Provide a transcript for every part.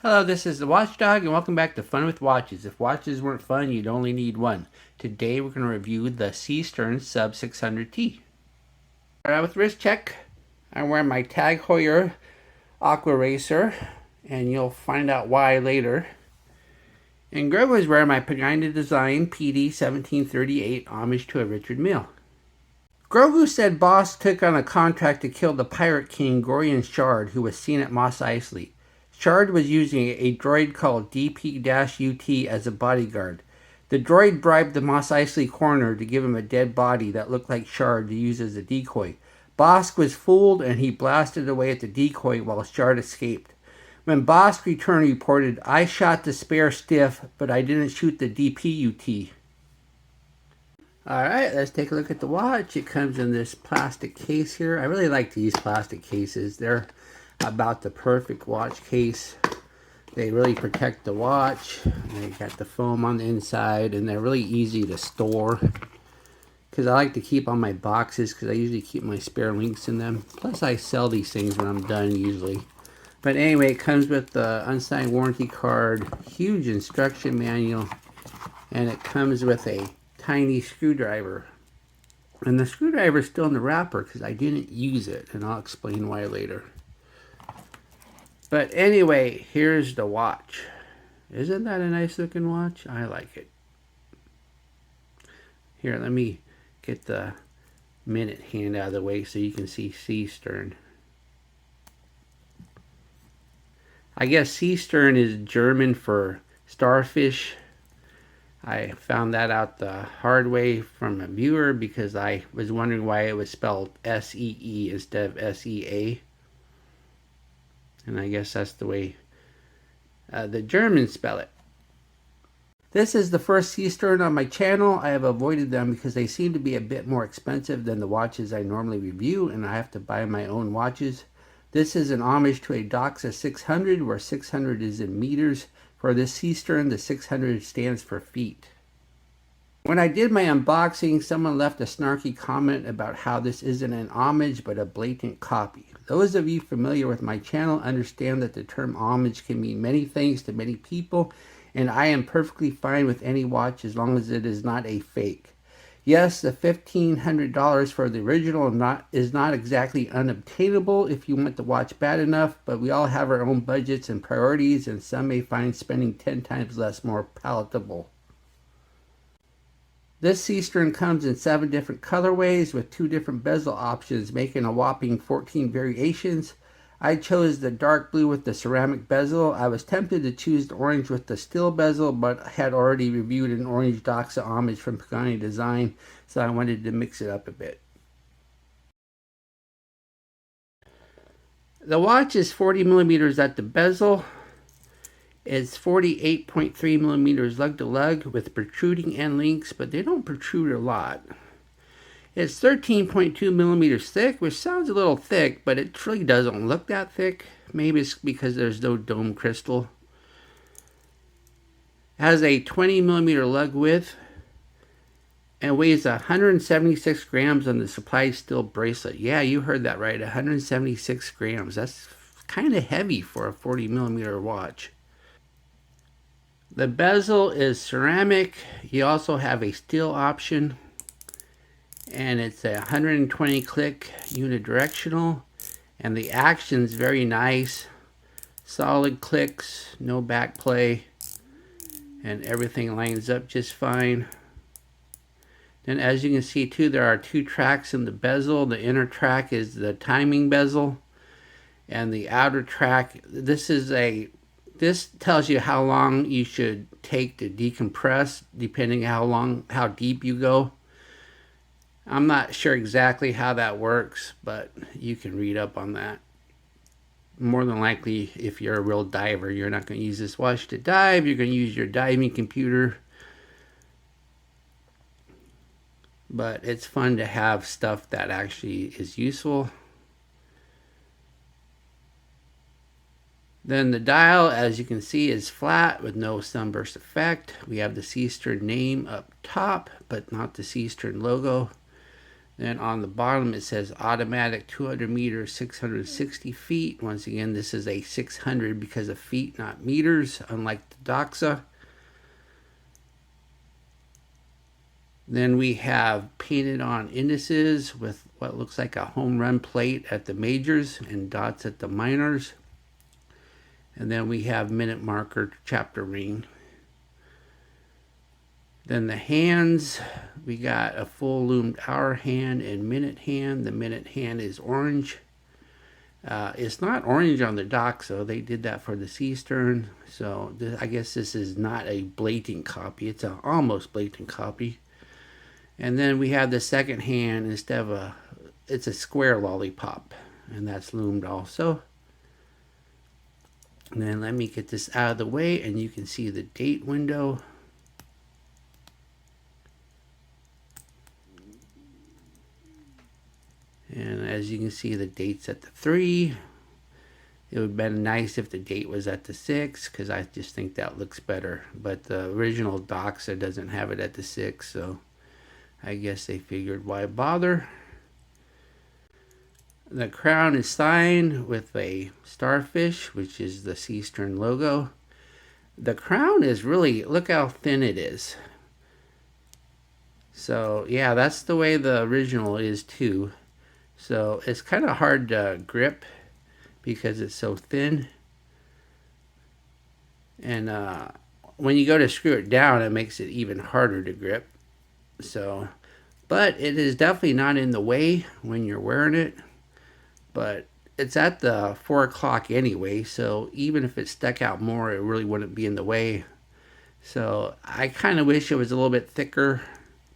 Hello, this is the Watchdog, and welcome back to Fun with Watches. If watches weren't fun, you'd only need one. Today we're going to review the Seestern SUB600T. Start out with wrist check. I'm wearing my Tag Heuer Aqua Racer, and you'll find out why later. And Greg is wearing my Pagina Design PD 1738 homage to a Richard Mille. Grogu said Boss took on a contract to kill the Pirate King Gorian Shard, who was seen at Mos Eisley. Shard was using a droid called DP-UT as a bodyguard. The droid bribed the Mos Eisley coroner to give him a dead body that looked like Shard to use as a decoy. Bosk was fooled and he blasted away at the decoy while Shard escaped. When Bosk returned, he reported, "I shot the spare stiff, but I didn't shoot the DP-UT." Alright, let's take a look at the watch. It comes in this plastic case here. I really like these plastic cases. They're about the perfect watch case. They really protect the watch. They got the foam on the inside, and they're really easy to store. Because I like to keep on my boxes, because I usually keep my spare links in them. Plus, I sell these things when I'm done, usually. But anyway, it comes with the unsigned warranty card, huge instruction manual, and it comes with a tiny screwdriver. And the screwdriver is still in the wrapper because I didn't use it, and I'll explain why later. But anyway, here's the watch. Isn't that a nice looking watch? I like it. Here, let me get the minute hand out of the way so you can see Seestern. I guess Seestern is German for starfish. I found that out the hard way from a viewer because I was wondering why it was spelled S-E-E instead of S-E-A. And I guess that's the way the Germans spell it. This is the first Seestern on my channel. I have avoided them because they seem to be a bit more expensive than the watches I normally review, and I have to buy my own watches. This is an homage to a Doxa 600, where 600 is in meters. For this Seestern, the 600 stands for feet. When I did my unboxing, someone left a snarky comment about how this isn't an homage but a blatant copy. Those of you familiar with my channel understand that the term homage can mean many things to many people, and I am perfectly fine with any watch as long as it is not a fake. Yes, the $1,500 for the original is not exactly unobtainable if you want the watch bad enough, but we all have our own budgets and priorities, and some may find spending 10 times less more palatable. This Seestern comes in 7 different colorways with 2 different bezel options, making a whopping 14 variations. I chose the dark blue with the ceramic bezel. I was tempted to choose the orange with the steel bezel, but I had already reviewed an orange Doxa homage from Pagani Design, so I wanted to mix it up a bit. The watch is 40 millimeters at the bezel. It's 48.3 millimeters lug to lug with protruding end links, but they don't protrude a lot. It's 13.2 millimeters thick, which sounds a little thick, but it really doesn't look that thick. Maybe it's because there's no dome crystal. It has a 20 millimeter lug width and weighs 176 grams on the supply steel bracelet. Yeah, you heard that right, 176 grams. That's kind of heavy for a 40 millimeter watch. The bezel is ceramic. You also have a steel option, and it's a 120 click unidirectional, and the action's very nice. Solid clicks, no back play, and everything lines up just fine. Then as you can see too, there are 2 tracks in the bezel. The inner track is the timing bezel, and the outer track, this tells you how long you should take to decompress, depending how deep you go. I'm not sure exactly how that works, but you can read up on that. More than likely, if you're a real diver, you're not going to use this watch to dive. You're going to use your diving computer. But it's fun to have stuff that actually is useful. Then the dial, as you can see, is flat with no sunburst effect. We have the Seestern name up top, but not the Seestern logo. Then on the bottom it says automatic 200 meters, 660 feet. Once again, this is a 600 because of feet, not meters, unlike the Doxa. Then we have painted on indices with what looks like a home run plate at the majors and dots at the minors. And then we have minute marker chapter ring. Then the hands, we got a full loomed hour hand and minute hand. The minute hand is orange. It's not orange on the Doxa. They did that for the Seestern. So I guess this is not a blatant copy. It's an almost blatant copy. And then we have the second hand instead of it's a square lollipop. And that's loomed also. And then let me get this out of the way and you can see the date window. And as you can see, the date's at the 3. It would have been nice if the date was at the 6, because I just think that looks better. But the original Doxa doesn't have it at the 6, so I guess they figured why bother. The crown is signed with a starfish, which is the Seestern logo. The crown is really, look how thin it is. So yeah, that's the way the original is too. So it's kind of hard to grip because it's so thin. And when you go to screw it down, it makes it even harder to grip. So, but it is definitely not in the way when you're wearing it. But it's at the 4 o'clock anyway, so even if it stuck out more, it really wouldn't be in the way. So I kind of wish it was a little bit thicker.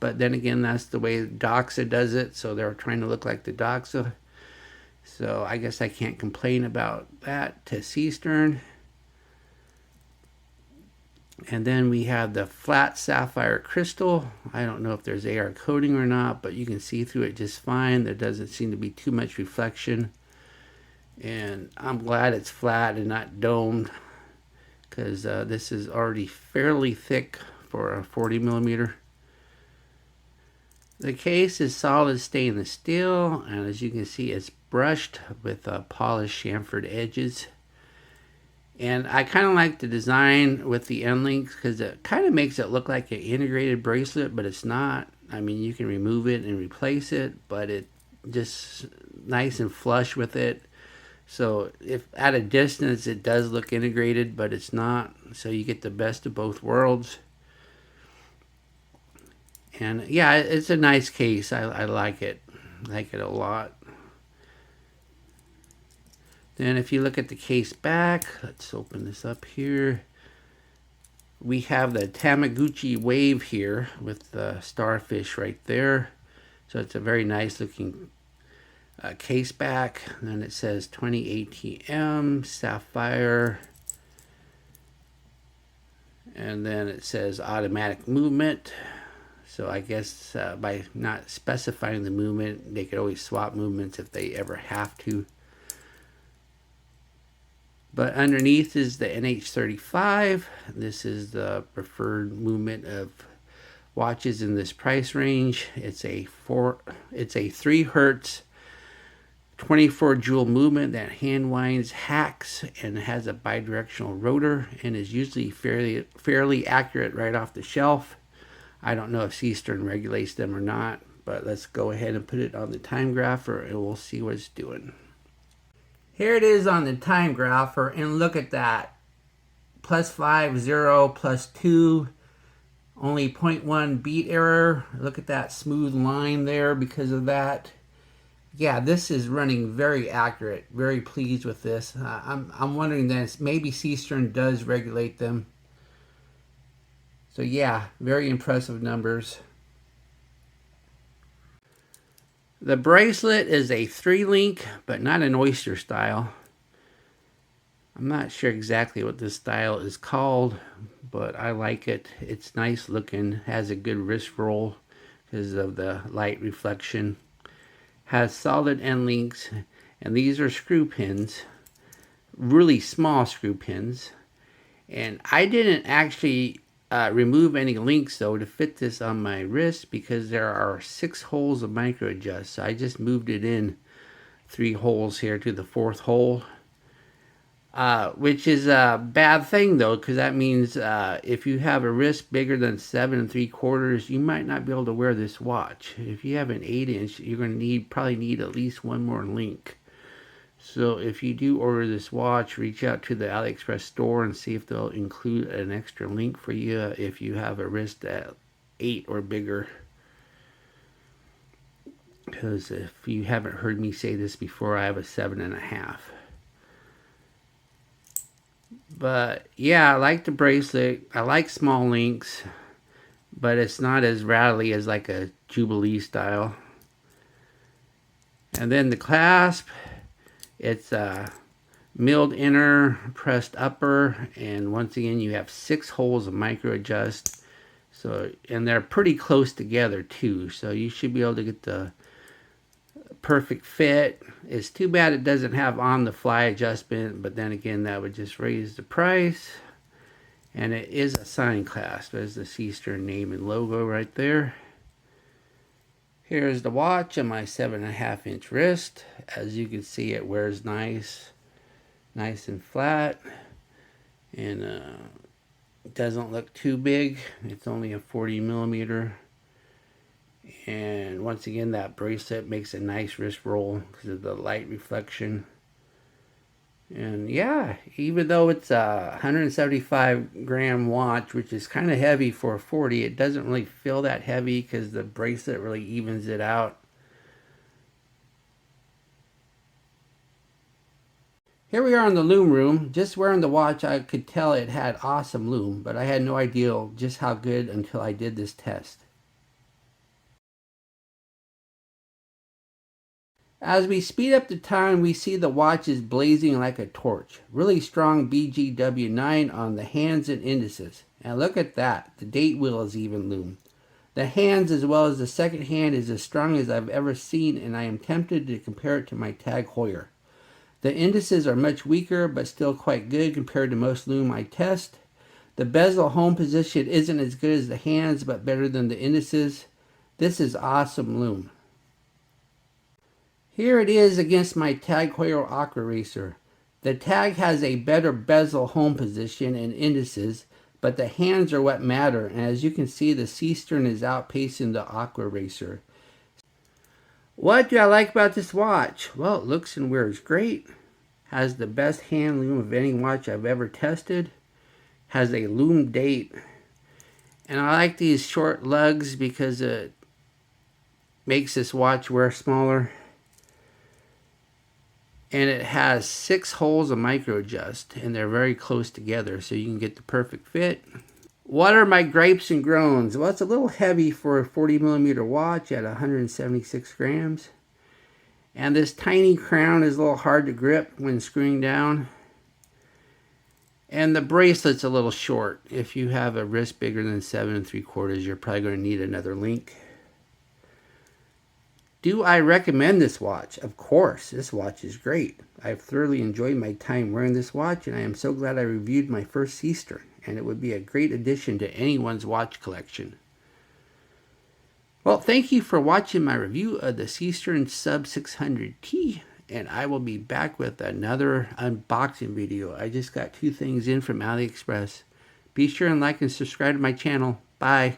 But then again, that's the way Doxa does it, so they're trying to look like the Doxa. So I guess I can't complain about that to Seestern. And then we have the flat sapphire crystal. I don't know if there's AR coating or not, but you can see through it just fine. There doesn't seem to be too much reflection. And I'm glad it's flat and not domed, because this is already fairly thick for a 40 millimeter. The case is solid stainless steel, and as you can see, it's brushed with polished chamfered edges. And I kind of like the design with the end links because it kind of makes it look like an integrated bracelet, but it's not. I mean, you can remove it and replace it, but it just nice and flush with it. So if at a distance it does look integrated, but it's not. So you get the best of both worlds. And yeah, it's a nice case. I like it. I like it a lot. Then if you look at the case back, let's open this up here. We have the Tamagotchi wave here with the starfish right there. So it's a very nice looking case back. And then it says 20 ATM, Sapphire. And then it says automatic movement. So I guess by not specifying the movement, they could always swap movements if they ever have to. But underneath is the NH35. This is the preferred movement of watches in this price range. It's a 3 hertz 24 joule movement that hand winds, hacks, and has a bidirectional rotor, and is usually fairly accurate right off the shelf. I don't know if Seestern regulates them or not, but let's go ahead and put it on the Timegrapher and we'll see what it's doing. Here it is on the Timegrapher, and look at that. +5, 0, +2, only 0.1 beat error. Look at that smooth line there because of that. Yeah, this is running very accurate. Very pleased with this. I'm wondering then maybe Seestern does regulate them. So yeah, very impressive numbers. The bracelet is a 3-link, but not an oyster style. I'm not sure exactly what this style is called, but I like it. It's nice looking, has a good wrist roll because of the light reflection. Has solid end links, and these are screw pins, really small screw pins. And I didn't actually remove any links though to fit this on my wrist because there are 6 holes of micro adjust. So I just moved it in 3 holes here to the 4th hole. Which is a bad thing though, because that means if you have a wrist bigger than 7 3/4, you might not be able to wear this watch. If you have an 8-inch, you're going to probably need at least one more link. So if you do order this watch, reach out to the AliExpress store and see if they'll include an extra link for you if you have a wrist at 8 or bigger. Because if you haven't heard me say this before, I have a 7.5. But yeah, I like the bracelet. I like small links, but it's not as rattly as like a Jubilee style. And then the clasp, it's a milled inner, pressed upper, and once again you have 6 holes of micro adjust. So, and they're pretty close together too, so you should be able to get the perfect fit. It's too bad it doesn't have on the fly adjustment, but then again that would just raise the price. And it is a sign clasp. There's the Seestern name and logo right there. Here's the watch on my 7.5-inch wrist. As you can see, it wears nice and flat, and it doesn't look too big. It's only a 40mm. And once again, that bracelet makes a nice wrist roll because of the light reflection. And yeah, even though it's a 175 gram watch, which is kind of heavy for a 40, it doesn't really feel that heavy because the bracelet really evens it out. Here we are in the Lume room. Just wearing the watch, I could tell it had awesome lume, but I had no idea just how good until I did this test. As we speed up the time, we see the watch is blazing like a torch. Really strong BGW9 on the hands and indices. And look at that, the date wheel is even lume. The hands as well as the second hand is as strong as I've ever seen, and I am tempted to compare it to my Tag Heuer. The indices are much weaker but still quite good compared to most lume I test. The bezel home position isn't as good as the hands but better than the indices. This is awesome lume. Here it is against my Tag Heuer Aqua Racer. The Tag has a better bezel home position and indices, but the hands are what matter, and as you can see, the Seestern is outpacing the Aqua Racer. What do I like about this watch? Well, it looks and wears great. Has the best hand lume of any watch I've ever tested. Has a lume date. And I like these short lugs because it makes this watch wear smaller. And it has 6 holes of micro adjust, and they're very close together so you can get the perfect fit. What are my gripes and groans? Well, it's a little heavy for a 40mm watch at 176 grams. And this tiny crown is a little hard to grip when screwing down. And the bracelet's a little short. If you have a wrist bigger than 7 3/4, you're probably going to need another link. Do I recommend this watch? Of course, this watch is great. I've thoroughly enjoyed my time wearing this watch, and I am so glad I reviewed my first Seestern, and it would be a great addition to anyone's watch collection. Well, thank you for watching my review of the Seestern SUB600T, and I will be back with another unboxing video. I just got 2 things in from AliExpress. Be sure and like and subscribe to my channel. Bye.